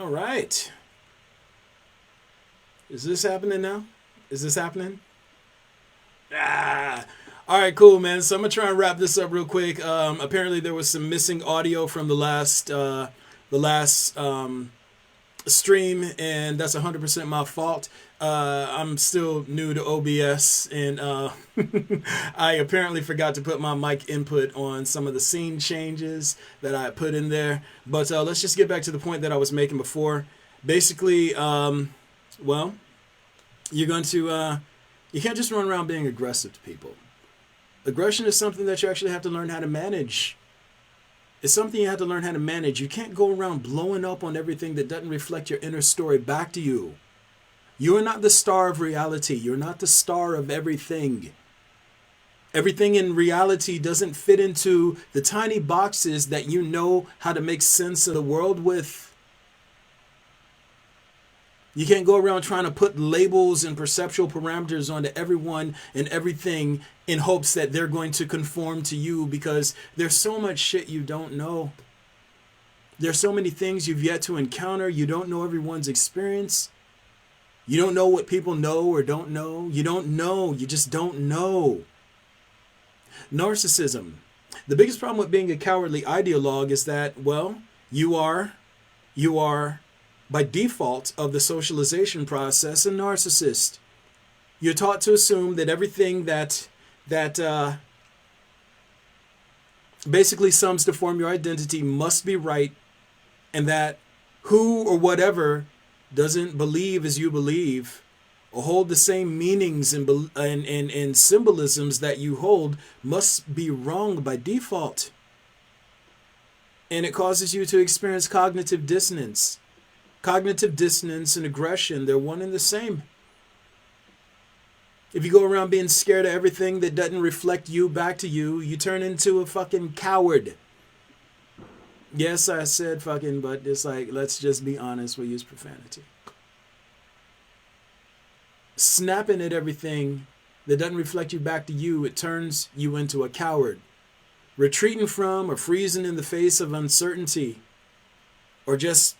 All right. Is this happening now? Is this happening? Ah. All right, cool, man. So I'm gonna try and wrap this up real quick. Apparently, there was some missing audio from the last stream, and that's 100% my fault. I'm still new to OBS, and I apparently forgot to put my mic input on some of the scene changes that I put in there. But let's just get back to the point that I was making before. Basically, well, you're going to you can't just run around being aggressive to people. Aggression is something that you actually have to learn how to manage. It's something you have to learn how to manage. You can't go around blowing up on everything that doesn't reflect your inner story back to you. You are not the star of reality. You're not the star of everything. Everything in reality doesn't fit into the tiny boxes that you know how to make sense of the world with. You can't go around trying to put labels and perceptual parameters onto everyone and everything in hopes that they're going to conform to you, because there's so much shit you don't know. There's so many things you've yet to encounter. You don't know everyone's experience. You don't know what people know or don't know. You don't know. You just don't know. Narcissism. The biggest problem with being a cowardly ideologue is that, well, you are by default of the socialization process, a narcissist. You're taught to assume that everything that basically sums to form your identity must be right, and that who or whatever doesn't believe as you believe or hold the same meanings and symbolisms that you hold must be wrong by default. And it causes you to experience cognitive dissonance. Cognitive dissonance and aggression, they're one and the same. If you go around being scared of everything that doesn't reflect you back to you, you turn into a fucking coward. Yes, I said fucking, but it's like, let's just be honest, we use profanity. Snapping at everything that doesn't reflect you back to you, it turns you into a coward. Retreating from or freezing in the face of uncertainty, or just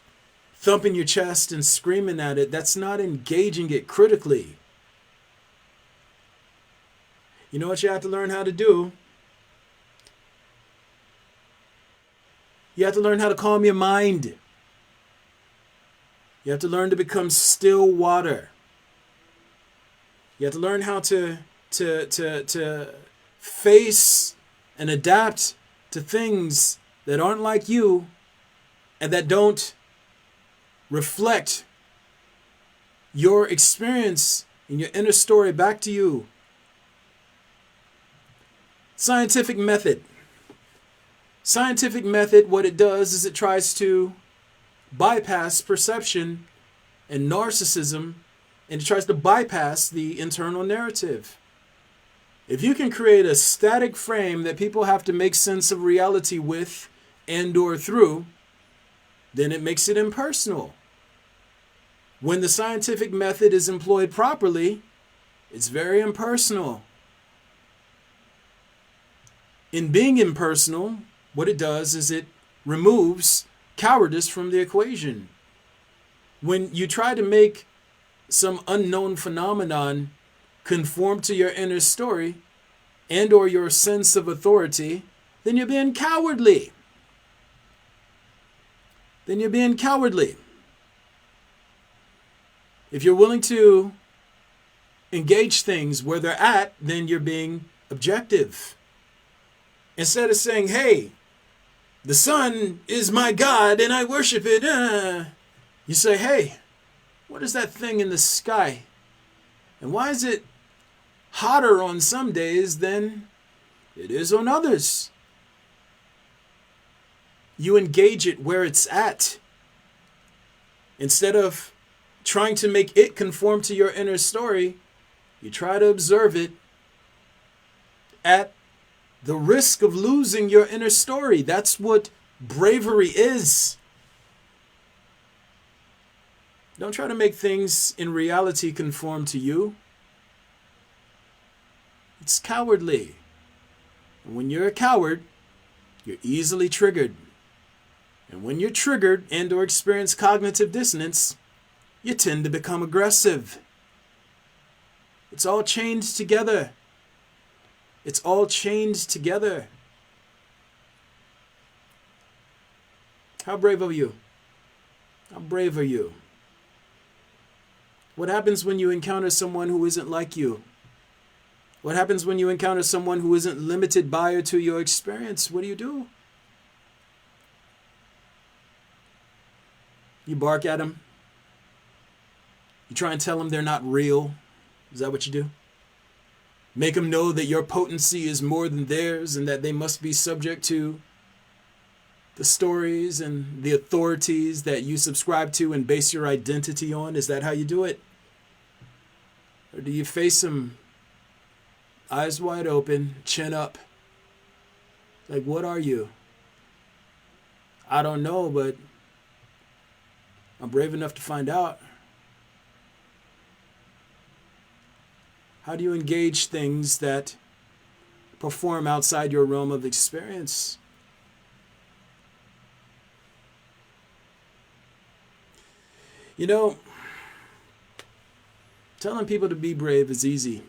thumping your chest and screaming at it, that's not engaging it critically. You know what you have to learn how to do? You have to learn how to calm your mind. You have to learn to become still water. You have to learn how to face and adapt to things that aren't like you and that don't reflect your experience and your inner story back to you. Scientific method. Scientific method, what it does is it tries to bypass perception and narcissism, and it tries to bypass the internal narrative. If you can create a static frame that people have to make sense of reality with and or through, then it makes it impersonal. When the scientific method is employed properly, it's very impersonal. In being impersonal, what it does is it removes cowardice from the equation. When you try to make some unknown phenomenon conform to your inner story and or your sense of authority, then you're being cowardly. Then you're being cowardly. If you're willing to engage things where they're at, then you're being objective. Instead of saying, hey, the sun is my God and I worship it, you say, hey, what is that thing in the sky? And why is it hotter on some days than it is on others? You engage it where it's at. Instead of trying to make it conform to your inner story, you try to observe it at the risk of losing your inner story. That's what bravery is. Don't try to make things in reality conform to you. It's cowardly. And when you're a coward, you're easily triggered. And when you're triggered and or experience cognitive dissonance, you tend to become aggressive. It's all chained together. It's all chained together. How brave are you? How brave are you? What happens when you encounter someone who isn't like you? What happens when you encounter someone who isn't limited by or to your experience? What do? You bark at them? You try and tell them they're not real? Is that what you do? Make them know that your potency is more than theirs and that they must be subject to the stories and the authorities that you subscribe to and base your identity on? Is that how you do it? Or do you face them eyes wide open, chin up? Like, what are you? I don't know, but I'm brave enough to find out. How do you engage things that perform outside your realm of experience? You know, telling people to be brave is easy.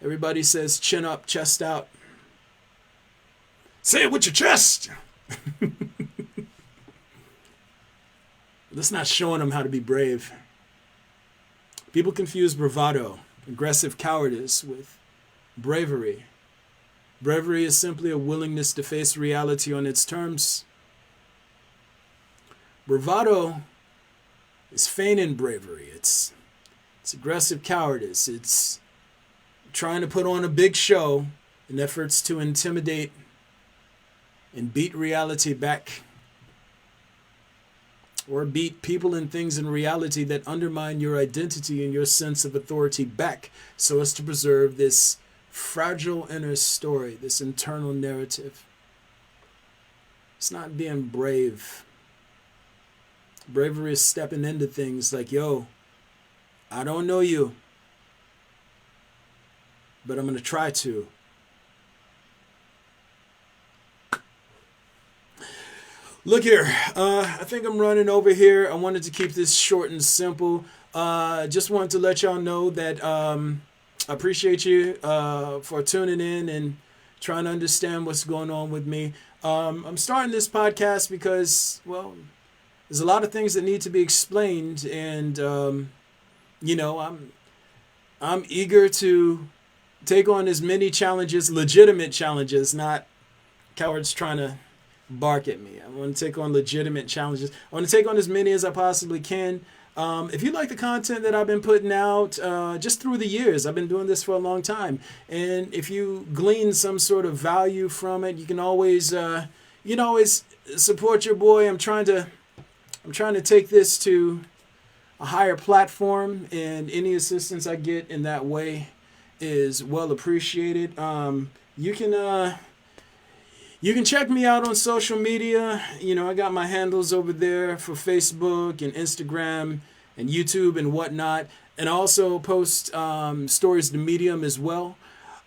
Everybody says chin up, chest out. Say it with your chest. That's not showing them how to be brave. People confuse bravado, aggressive cowardice, with bravery. Bravery is simply a willingness to face reality on its terms. Bravado is feigning bravery. It's aggressive cowardice. It's trying to put on a big show in efforts to intimidate and beat reality back, or beat people and things in reality that undermine your identity and your sense of authority back, so as to preserve this fragile inner story, this internal narrative. It's not being brave. Bravery is stepping into things like, yo, I don't know you, but I'm going to try to. Look here, I think I'm running over here. I wanted to keep this short and simple. Just wanted to let y'all know that I appreciate you for tuning in and trying to understand what's going on with me. I'm starting this podcast because, well, there's a lot of things that need to be explained, and you know, I'm eager to take on as many challenges, legitimate challenges, not cowards trying to bark at me. I want to take on legitimate challenges. I want to take on as many as I possibly can. If you like the content that I've been putting out just through the years, I've been doing this for a long time, and if you glean some sort of value from it, you can always support your boy. I'm trying to take this to a higher platform, and any assistance I get in that way is well appreciated. You can check me out on social media. You know, I got my handles over there for Facebook and Instagram and YouTube and whatnot. And I also post stories to Medium as well.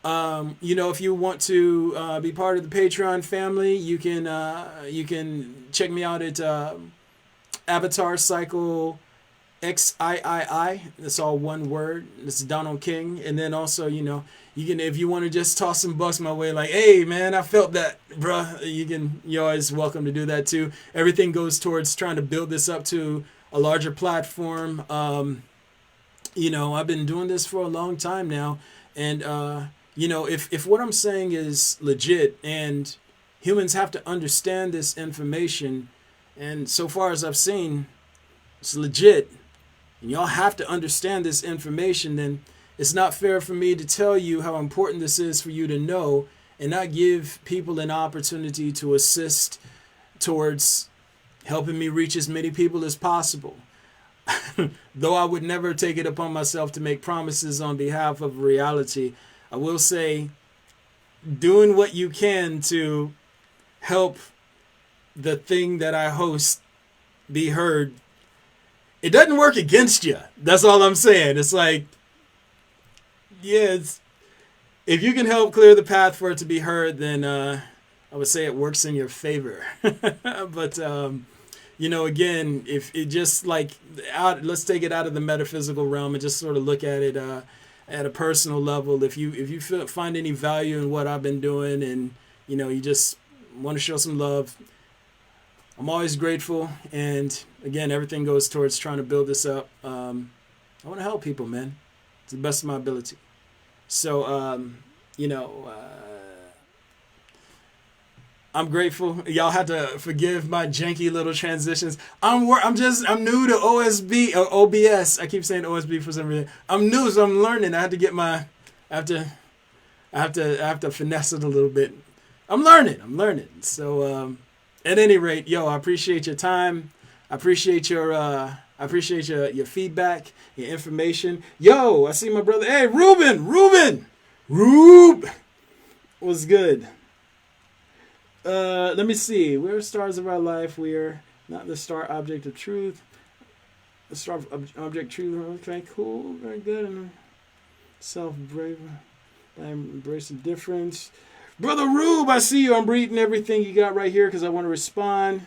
You know, if you want to be part of the Patreon family, you can check me out at Avatar Cycle XIII. That's all one word. It's Donald King. And then also, you know, you can, if you want to just toss some bucks my way, like, hey man, I felt that, bruh, you're always welcome to do that too. Everything goes towards trying to build this up to a larger platform. You know, I've been doing this for a long time now, and you know, if what I'm saying is legit, and humans have to understand this information, and so far as I've seen, it's legit, and y'all have to understand this information, then it's not fair for me to tell you how important this is for you to know and not give people an opportunity to assist towards helping me reach as many people as possible. Though I would never take it upon myself to make promises on behalf of reality, I will say doing what you can to help the thing that I host be heard, it doesn't work against you. That's all I'm saying. It's like, yeah, if you can help clear the path for it to be heard, then I would say it works in your favor. But you know, again, if it just like let's take it out of the metaphysical realm and just sort of look at it at a personal level. If you find any value in what I've been doing, and you know, you just want to show some love, I'm always grateful. And again, everything goes towards trying to build this up. I want to help people, man, to the best of my ability. So you know. I'm grateful. Y'all had to forgive my janky little transitions. I'm new to OSB or OBS. I keep saying OSB for some reason. I'm new, so I'm learning. I have to finesse it a little bit. I'm learning. So at any rate, yo, I appreciate your time. I appreciate your feedback, your information. Yo, I see my brother. Hey, Rube. What's good? Let me see. We're stars of our life. We are not the star object of truth. The star object truth. Okay, cool. Very good. And self-brave. I embrace the difference. Brother Rube, I see you. I'm reading everything you got right here because I want to respond.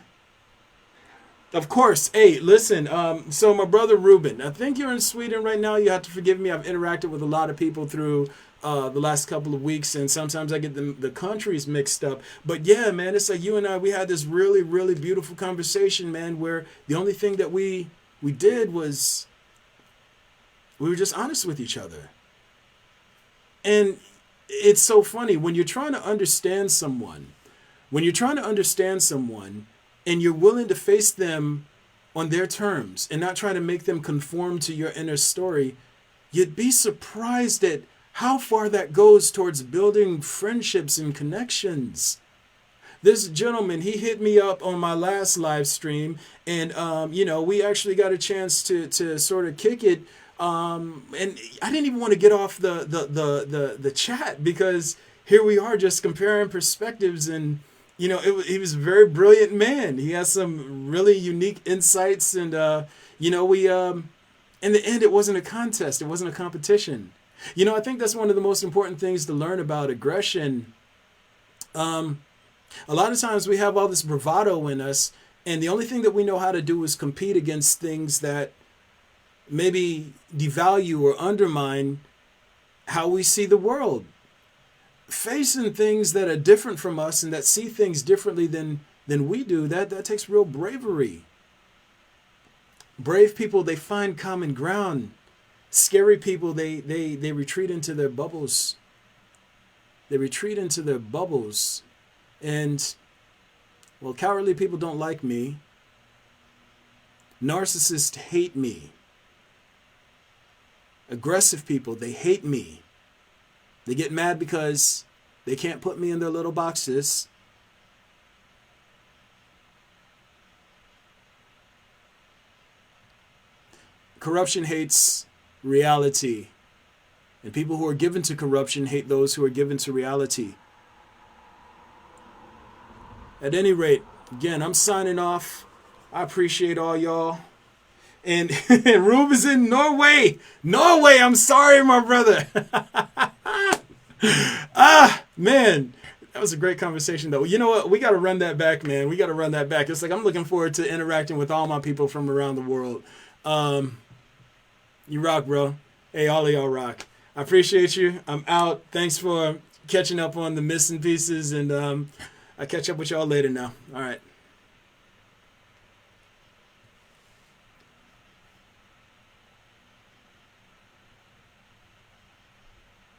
Of course. Hey, listen. So my brother Ruben, I think you're in Sweden right now. You have to forgive me. I've interacted with a lot of people through the last couple of weeks, and sometimes I get the countries mixed up. But yeah, man, it's like you and I, we had this really, really beautiful conversation, man, where the only thing that we did was we were just honest with each other. And it's so funny when you're trying to understand someone, and you're willing to face them on their terms and not try to make them conform to your inner story, you'd be surprised at how far that goes towards building friendships and connections. This gentleman, he hit me up on my last live stream, and you know, we actually got a chance to sort of kick it. And I didn't even want to get off the chat because here we are just comparing perspectives, and you know, he was a very brilliant man. He has some really unique insights, and you know, we in the end, it wasn't a contest, it wasn't a competition. You know, I think that's one of the most important things to learn about aggression. A lot of times we have all this bravado in us, and the only thing that we know how to do is compete against things that maybe devalue or undermine how we see the world. Facing things that are different from us and that see things differently than we do, that takes real bravery. Brave people, they find common ground. Scary people, they retreat into their bubbles. And, well, cowardly people don't like me. Narcissists hate me. Aggressive people, they hate me. They get mad because they can't put me in their little boxes. Corruption hates reality. And people who are given to corruption hate those who are given to reality. At any rate, again, I'm signing off. I appreciate all y'all. And Rube is in Norway. I'm sorry, my brother. Man, that was a great conversation, though. You know what? We got to run that back, man. We got to run that back. It's like I'm looking forward to interacting with all my people from around the world. You rock, bro. Hey, all of y'all rock. I appreciate you. I'm out. Thanks for catching up on the missing pieces, and I'll catch up with y'all later now. All right.